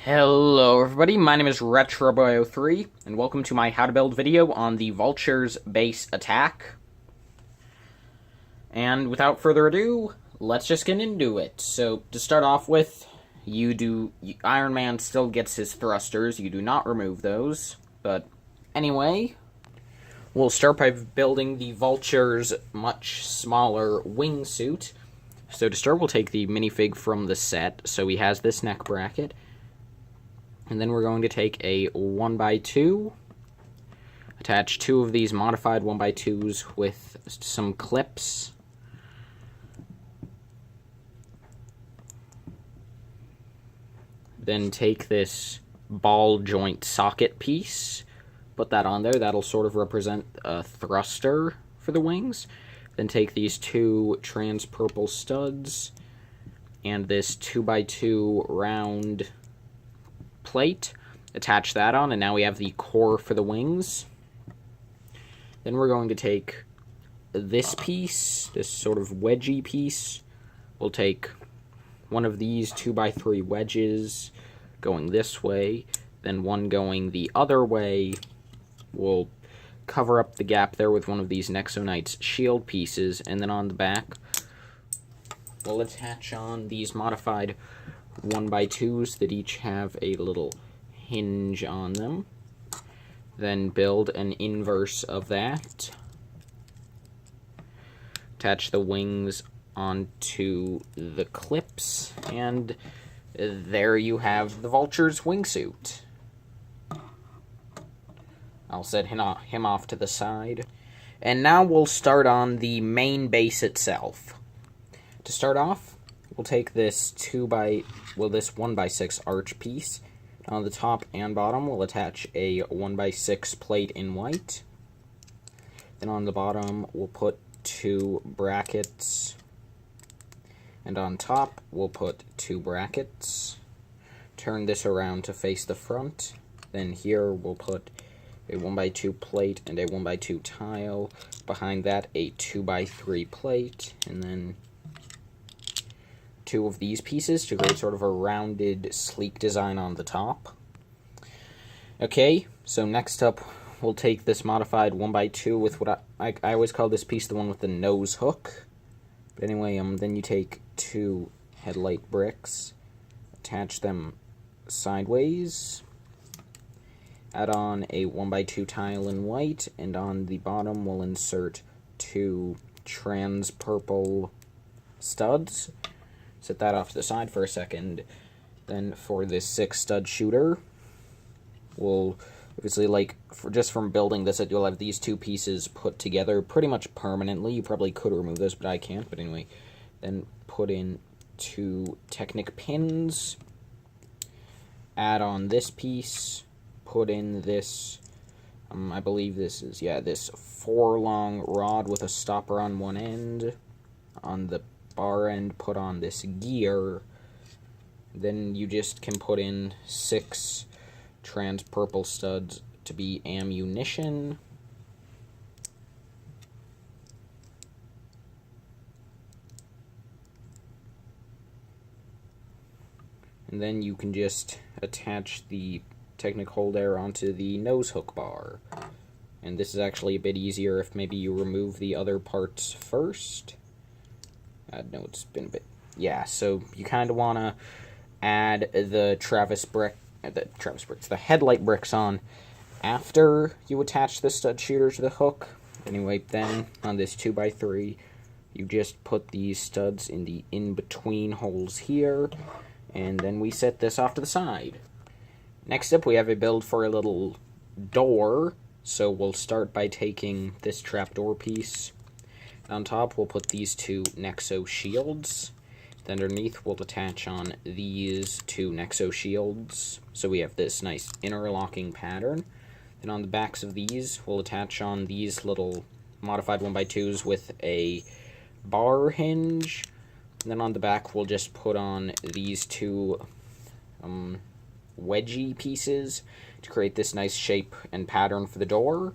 Hello everybody, my name is RetroBoy03, and welcome to my how to build video on the Vulture's base attack. And without further ado, let's just get into it. So, to start off with, Iron Man still gets his thrusters, you do not remove those. But anyway, we'll start by building the Vulture's much smaller wingsuit. So to start, we'll take the minifig from the set, so he has this neck bracket. And then we're going to take a 1x2, attach two of these modified 1x2s with some clips. Then take this ball joint socket piece, put that on there. That'll sort of represent a thruster for the wings. Then take these two trans purple studs and this 2x2 round plate, attach that on, and now we have the core for the wings. Then we're going to take this piece, this sort of wedgy piece. We'll take one of these 2x3 wedges going this way, then one going the other way. We'll cover up the gap there with one of these Nexonite's shield pieces, and then on the back we'll attach on these modified 1x2s that each have a little hinge on them. Then build an inverse of that. Attach the wings onto the clips, and there you have the Vulture's wingsuit. I'll set him off to the side. And now we'll start on the main base itself. To start off, we'll take this 1x6 arch piece. On the top and bottom, we'll attach a 1x6 plate in white. Then on the bottom, we'll put two brackets. And on top, we'll put two brackets. Turn this around to face the front. Then here, we'll put a 1x2 plate and a 1x2 tile. Behind that, a 2x3 plate. And then two of these pieces to create sort of a rounded, sleek design on the top. Okay, so next up, we'll take this modified 1x2 with what I always call this piece the one with the nose hook. But anyway, then you take two headlight bricks, attach them sideways, add on a 1x2 tile in white, and on the bottom we'll insert two trans purple studs. Set that off to the side for a second. Then for this 6-stud shooter, we'll obviously, just from building this, you'll have these two pieces put together pretty much permanently. You probably could remove this, but I can't. But anyway, then put in two Technic pins. Add on this piece. Put in this, I believe this is, this 4-long rod with a stopper on one end. On the bar end, put on this gear. Then you just can put in 6 trans purple studs to be ammunition. And then you can just attach the Technic holder onto the nose hook bar. And this is actually a bit easier if maybe you remove the other parts first. No, it's been a bit. Yeah, so you kind of want to add the the headlight bricks on after you attach the stud shooter to the hook. Anyway, then on this 2x3, you just put these studs in the in-between holes here, and then we set this off to the side. Next up, we have a build for a little door, so we'll start by taking this trapdoor piece. On top, we'll put these two Nexo shields. Then underneath, we'll attach on these two Nexo shields. So we have this nice interlocking pattern. Then on the backs of these, we'll attach on these little modified 1x2s with a bar hinge. And then on the back, we'll just put on these two wedgy pieces to create this nice shape and pattern for the door.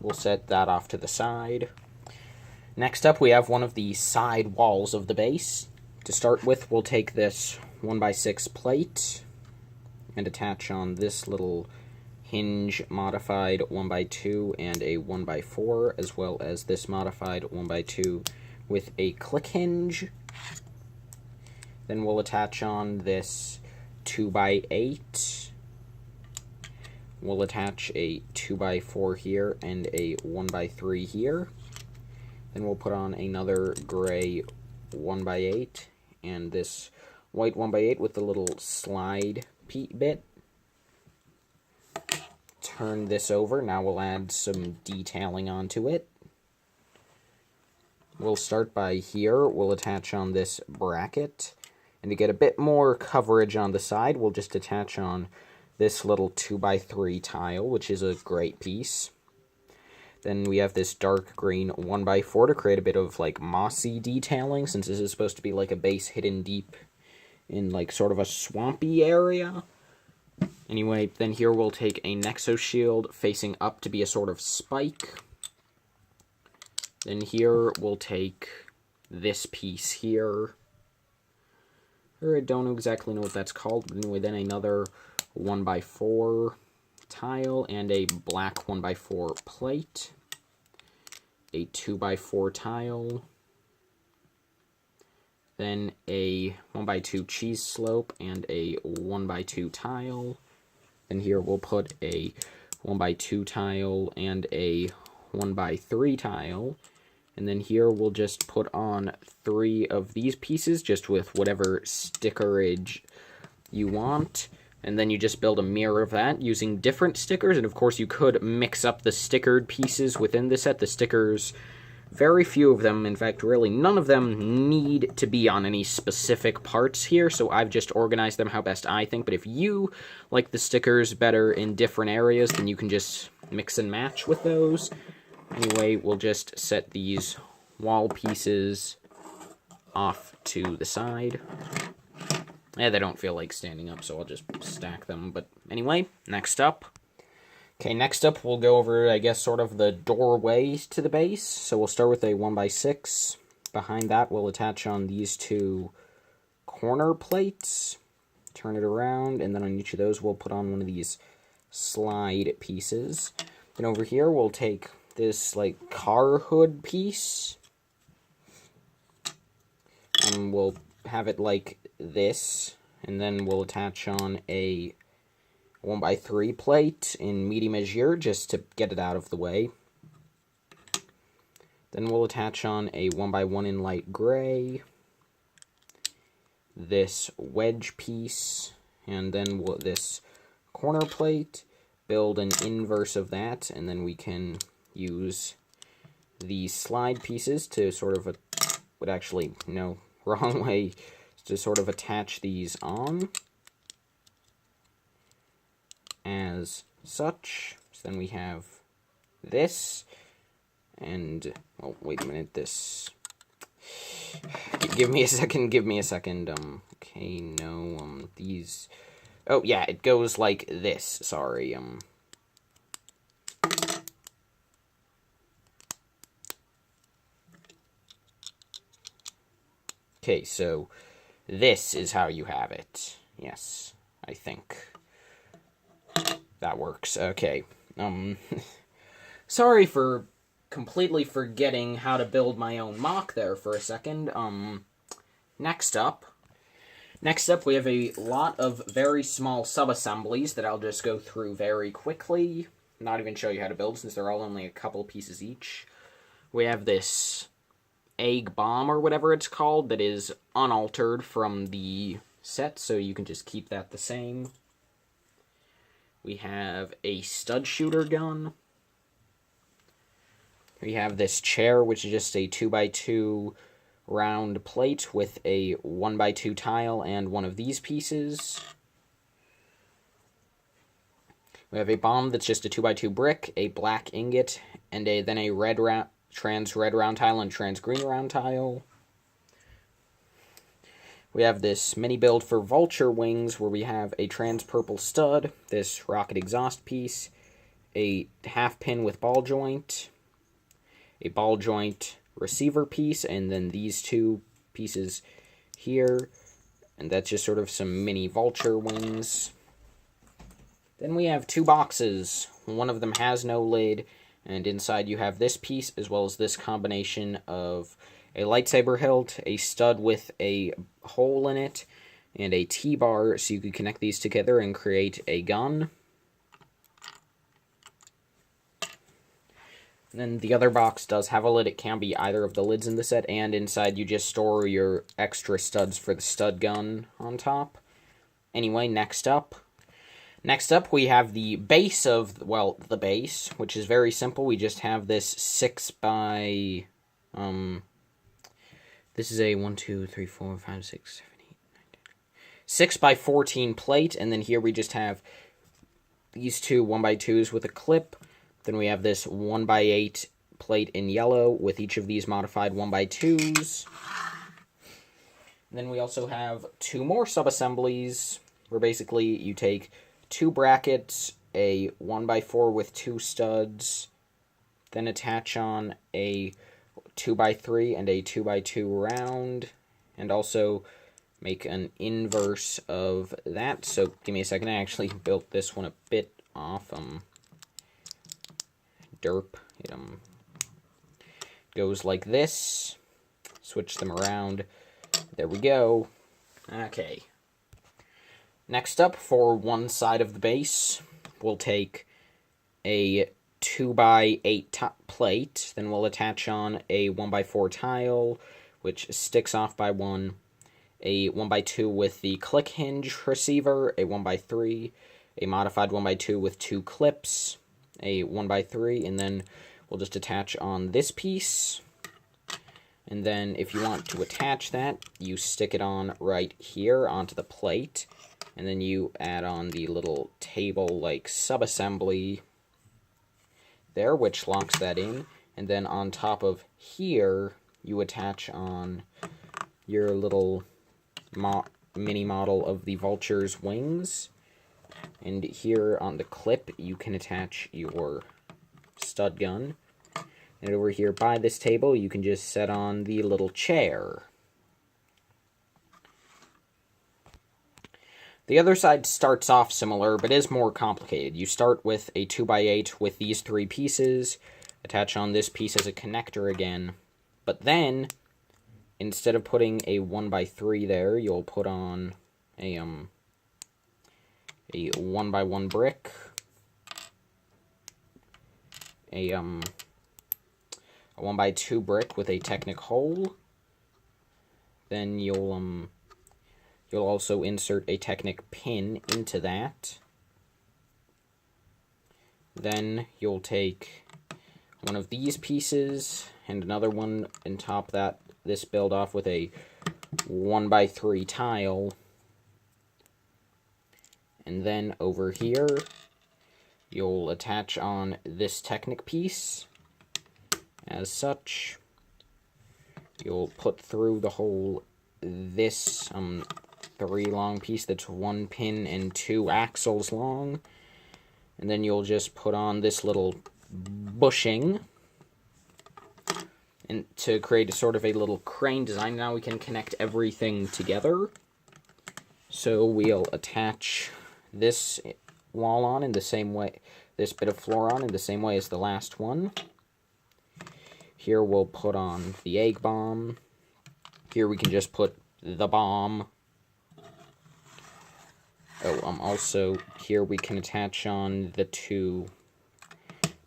We'll set that off to the side. Next up, we have one of the side walls of the base. To start with, we'll take this 1x6 plate, and attach on this little hinge modified 1x2 and a 1x4, as well as this modified 1x2 with a click hinge. Then we'll attach on this 2x8. We'll attach a 2x4 here and a 1x3 here. Then we'll put on another gray 1x8 and this white 1x8 with the little slide bit. Turn this over. Now we'll add some detailing onto it. We'll start by here. We'll attach on this bracket. And to get a bit more coverage on the side, we'll just attach on this little 2x3 tile, which is a great piece. Then we have this dark green 1x4 to create a bit of like mossy detailing, since this is supposed to be like a base hidden deep in like sort of a swampy area. Anyway, then here we'll take a Nexo shield facing up to be a sort of spike. Then here we'll take this piece here. I don't exactly know what that's called, but anyway, then another 1x4 tile and a black 1x4 plate. A 2x4 tile. Then a 1x2 cheese slope and a 1x2 tile. Then here we'll put a 1x2 tile and a 1x3 tile. And then here we'll just put on 3 of these pieces, just with whatever stickerage you want. And then you just build a mirror of that using different stickers. And of course you could mix up the stickered pieces within the set. The stickers, very few of them, in fact really none of them need to be on any specific parts here. So I've just organized them how best I think. But if you like the stickers better in different areas, then you can just mix and match with those. Anyway, we'll just set these wall pieces off to the side. Yeah, they don't feel like standing up, so I'll just stack them. But anyway, next up. Okay, next up we'll go over, I guess, sort of the doorway to the base. So we'll start with a 1x6. Behind that, we'll attach on these 2 corner plates. Turn it around, and then on each of those, we'll put on one of these slide pieces. Then over here, we'll take this, like, car hood piece. And we'll have it like this, and then we'll attach on a 1x3 plate in medium azure just to get it out of the way. Then we'll attach on a 1x1 in light gray, this wedge piece, and then this corner plate, build an inverse of that, and then we can use these slide pieces to sort of, wrong way, to sort of attach these on as such. So then we have this, and, oh, wait a minute, this, give me a second, okay, no, these, oh, yeah, it goes like this, sorry, okay, so this is how you have it. Yes, I think that works. Okay. Sorry for completely forgetting how to build my own mock there for a second. Next up we have a lot of very small sub-assemblies that I'll just go through very quickly. Not even show you how to build, since they're all only a couple pieces each. We have this egg bomb or whatever it's called that is unaltered from the set, so you can just keep that the same. We have a stud shooter gun. We have this chair, which is just a 2x2 round plate with a 1x2 tile and one of these pieces. We have a bomb that's just a 2x2 brick, a black ingot, and then a trans red round tile and trans green round tile. We have this mini build for Vulture Wings, where we have a trans purple stud, this rocket exhaust piece, a half pin with ball joint, a ball joint receiver piece, and then these 2 pieces here, and that's just sort of some mini Vulture Wings. Then we have two boxes. One of them has no lid, and inside you have this piece as well as this combination of a lightsaber hilt, a stud with a hole in it, and a T-bar, so you can connect these together and create a gun. And then the other box does have a lid. It can be either of the lids in the set, and inside you just store your extra studs for the stud gun on top. Anyway, next up we have the base of, well, the base, which is very simple. We just have this 6 by, this is a 1, 2, 3, 4, 5, 6, 7, 8, 9, 10, 6 by 14 plate, and then here we just have these two 1 by 2s with a clip. Then we have this 1 by 8 plate in yellow with each of these modified 1 by 2s. And then we also have two more sub-assemblies, where basically you take two brackets, a 1 by 4 with two studs, then attach on a 2 by 3 and a 2 by 2 round, and also make an inverse of that. So give me a second, I actually built this one a bit off derp. It goes like this. Switch them around. There we go. Okay. Next up, for one side of the base, we'll take a 2 by 8 plate. Then we'll attach on a 1 by 4 tile, which sticks off by 1. A 1 by 2 with the click hinge receiver. A 1 by 3. A modified 1 by 2 with two clips. A 1 by 3, and then we'll just attach on this piece. And then if you want to attach that, you stick it on right here onto the plate, and then you add on the little table-like sub-assembly there, which locks that in. And then on top of here, you attach on your little mini model of the Vulture's wings. And here on the clip, you can attach your stud gun. And over here by this table, you can just set on the little chair. The other side starts off similar, but is more complicated. You start with a 2 by 8 with these three pieces, attach on this piece as a connector again. But then, instead of putting a 1 by 3 there, you'll put on a 1 by 1 brick, a 1 by 2 brick with a Technic hole. Then you'll also insert a Technic pin into that. Then you'll take one of these pieces and another one and top this build off with a 1 by 3 tile. And then over here, you'll attach on this Technic piece. As such, you'll put through the hole this 3 long piece that's 1 pin and 2 axles long. And then you'll just put on this little bushing and to create a sort of a little crane design. Now we can connect everything together. So we'll attach this wall on in the same way, this bit of floor on in the same way as the last one. Here we'll put on the egg bomb. Here we can just put the bomb. Oh, also here we can attach on the 2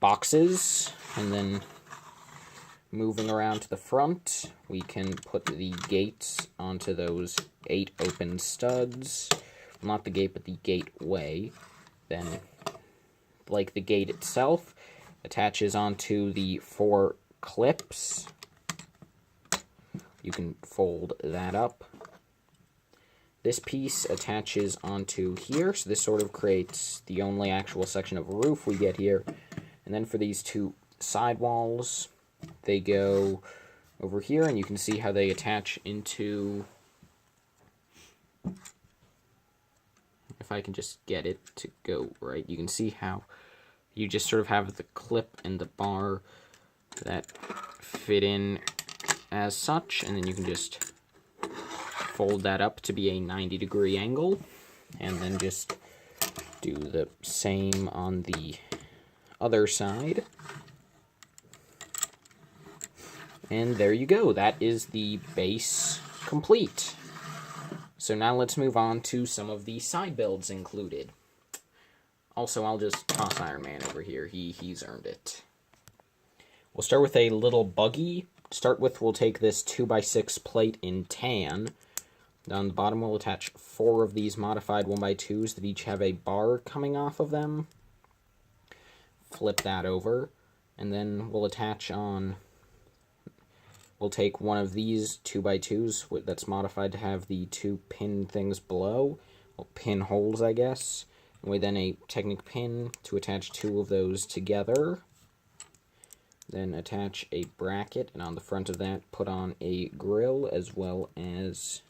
boxes, and then moving around to the front, we can put the gates onto those 8 open studs. Not the gate, but the gateway. Then, like the gate itself, attaches onto the 4 clips. You can fold that up. This piece attaches onto here, so this sort of creates the only actual section of roof we get here. And then for these 2 side walls, they go over here, and you can see how they attach into... If I can just get it to go right, you can see how you just sort of have the clip and the bar that fit in as such, and then you can just fold that up to be a 90-degree angle, and then just Do the same on the other side. And there you go. That is the base complete. So now let's move on to some of the side builds included. Also, I'll just toss Iron Man over here. He's earned it. We'll start with a little buggy. To start with, we'll take this 2x6 plate in tan. On the bottom, we'll attach 4 of these modified 1x2s that each have a bar coming off of them. Flip that over, and then we'll attach on... We'll take one of these 2x2s that's modified to have the 2 pin things below. Well, pin holes, I guess. And with then a Technic pin to attach 2 of those together. Then attach a bracket, and on the front of that, put on a grill as well as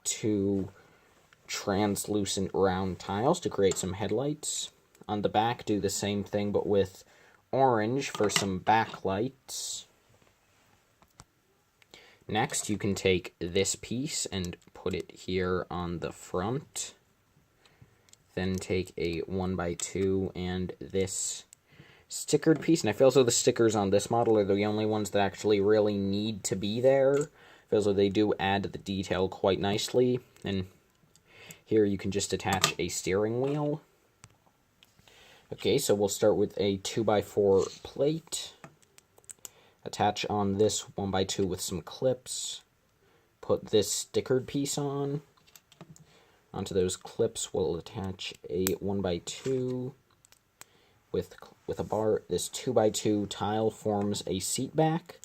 2 translucent round tiles to create some headlights. On the back, do the same thing but with orange for some backlights. Next, you can take this piece and put it here on the front. Then take a 1x2 and this stickered piece. And I feel as though the stickers on this model are the only ones that actually really need to be there. I feel as though they do add to the detail quite nicely. And here you can just attach a steering wheel. Okay, so we'll start with a 2x4 plate. Attach on this 1x2 with some clips. Put this stickered piece on. Onto those clips, we'll attach a 1x2 with a bar. This 2x2 tile forms a seat back.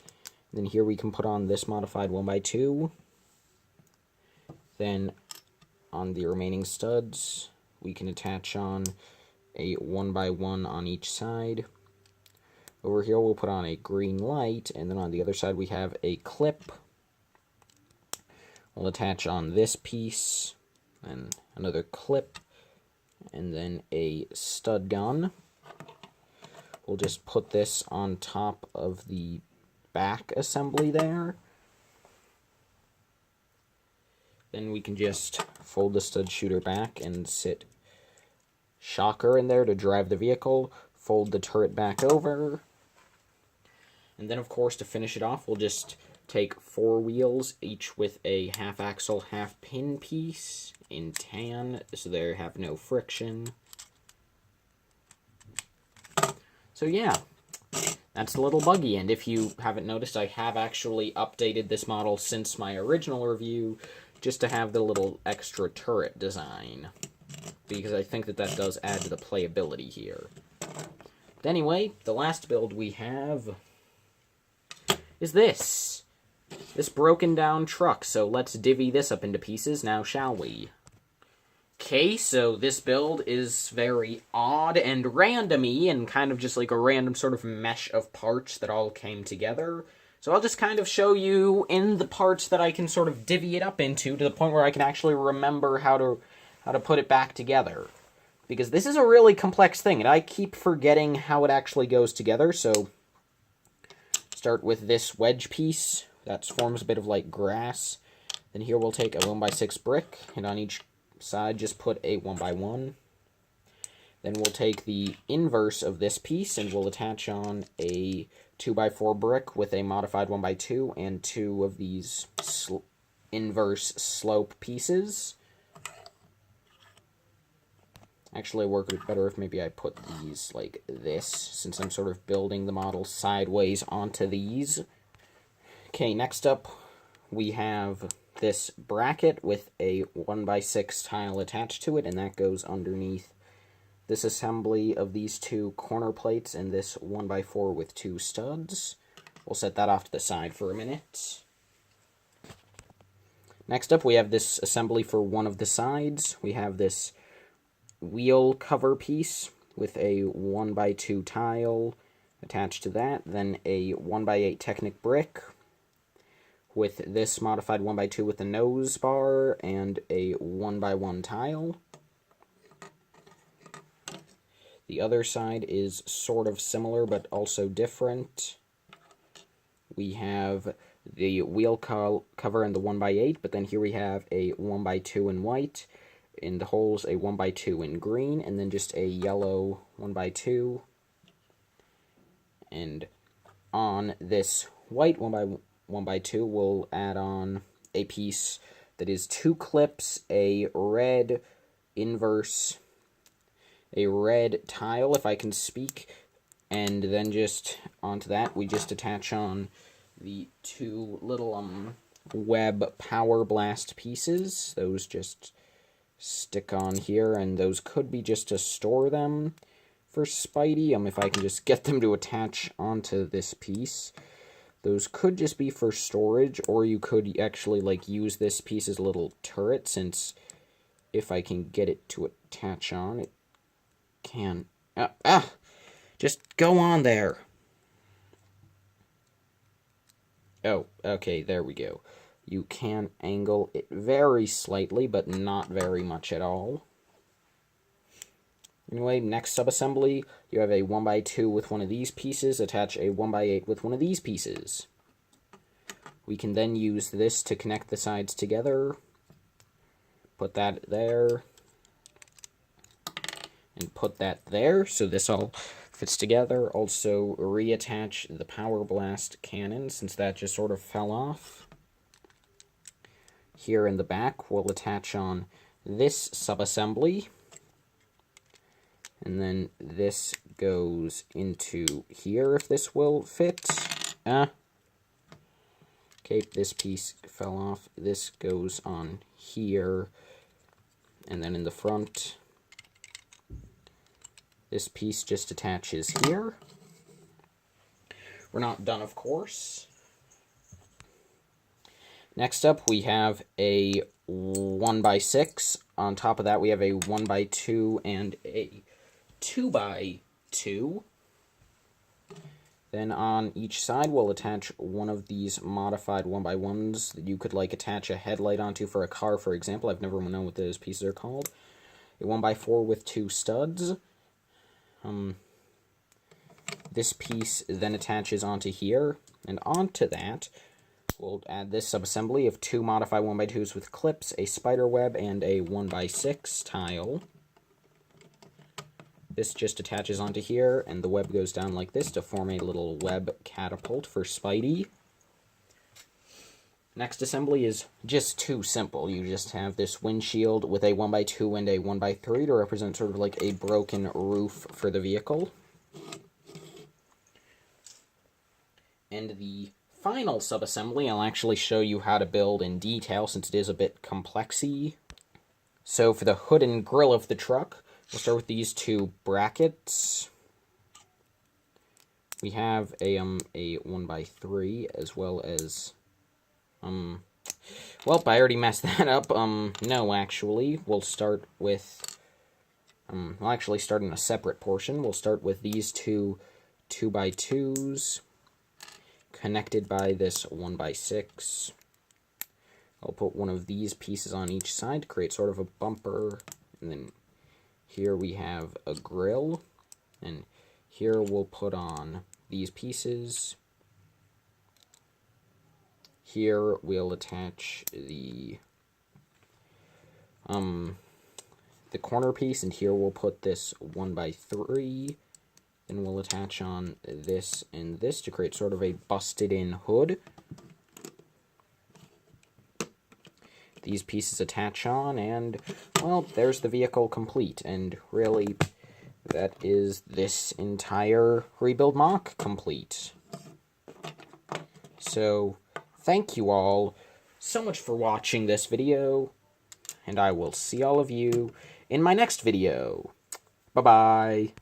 Then here we can put on this modified 1x2. Then on the remaining studs, we can attach on a 1x1 on each side. Over here we'll put on a green light, and then on the other side we have a clip. We'll attach on this piece, and another clip, and then a stud gun. We'll just put this on top of the back assembly there. Then we can just fold the stud shooter back and sit shocker in there to drive the vehicle. Fold the turret back over. And then, of course, to finish it off, we'll just take 4 wheels, each with a half-axle, half-pin piece in tan, so they have no friction. So, yeah, that's the little buggy. And if you haven't noticed, I have actually updated this model since my original review, just to have the little extra turret design, because I think that that does add to the playability here. But anyway, the last build we have is this broken down truck. So let's divvy this up into pieces now, shall we? Okay, so this build is very odd and randomy, and kind of just like a random sort of mesh of parts that all came together. So I'll just kind of show you in the parts that I can sort of divvy it up into, to the point where I can actually remember how to put it back together. Because this is a really complex thing, and I keep forgetting how it actually goes together, so start with this wedge piece that forms a bit of like grass. Then here we'll take a 1x6 brick, and on each side just put a 1x1. Then we'll take the inverse of this piece and we'll attach on a 2x4 brick with a modified 1x2 and 2 of these inverse slope pieces. Actually, it would work better if maybe I put these like this, since I'm sort of building the model sideways onto these. Okay, next up we have this bracket with a 1x6 tile attached to it, and that goes underneath this assembly of these 2 corner plates and this 1x4 with 2 studs. We'll set that off to the side for a minute. Next up, we have this assembly for one of the sides. We have this wheel cover piece with a 1x2 tile attached to that, then a 1x8 Technic brick with this modified 1x2 with a nose bar and a 1x1 tile. The other side is sort of similar but also different. We have the wheel cover and the 1x8, but then here we have a 1x2 in white, in the holes a 1x2 in green, and then just a yellow 1x2. And on this white 1x2, we'll add on a piece that is 2 clips, a red inverse, a red tile, if I can speak, and then just onto that, we just attach on the 2 little web power blast pieces. Those just stick on here, and those could be just to store them for Spidey, if I can just get them to attach onto this piece. Those could just be for storage, or you could actually, like, use this piece as a little turret, since if I can get it to attach on, it can... Just go on there! Oh, okay, there we go. You can angle it very slightly, but not very much at all. Anyway, next subassembly, you have a 1x2 with one of these pieces, attach a 1x8 with one of these pieces. We can then use this to connect the sides together. Put that there. And put that there, so this all fits together. Also, reattach the Power Blast cannon, since that just sort of fell off. Here in the back, we'll attach on this subassembly. And then this goes into here, if this will fit. Okay, this piece fell off. This goes on here. And then in the front, this piece just attaches here. We're not done, of course. Next up, we have a 1x6. On top of that, we have a 1x2 and a 2x2. Then on each side, we'll attach one of these modified 1x1s that you could, like, attach a headlight onto for a car, for example. I've never known what those pieces are called. A 1x4 with 2 studs. This piece then attaches onto here, and onto that, we'll add this subassembly of 2 modified 1x2s with clips, a spider web, and a 1x6 tile. This just attaches onto here, and the web goes down like this to form a little web catapult for Spidey. Next assembly is just too simple. You just have this windshield with a 1x2 and a 1x3 to represent sort of like a broken roof for the vehicle. And the final subassembly, I'll actually show you how to build in detail, since it is a bit complexy. So for the hood and grille of the truck, we'll start with these 2 brackets. We have a 1x3 as well as well, I already messed that up. No, actually, we'll start with we'll actually start in a separate portion. We'll start with these 2 2x2s connected by this 1x6. I'll put one of these pieces on each side to create sort of a bumper, and then here we have a grill, and here we'll put on these pieces. Here we'll attach the corner piece, and here we'll put this 1x3. Then we'll attach on this and this to create sort of a busted-in hood. These pieces attach on, and, well, there's the vehicle complete. And really, that is this entire rebuild mock complete. So, thank you all so much for watching this video, and I will see all of you in my next video. Bye-bye.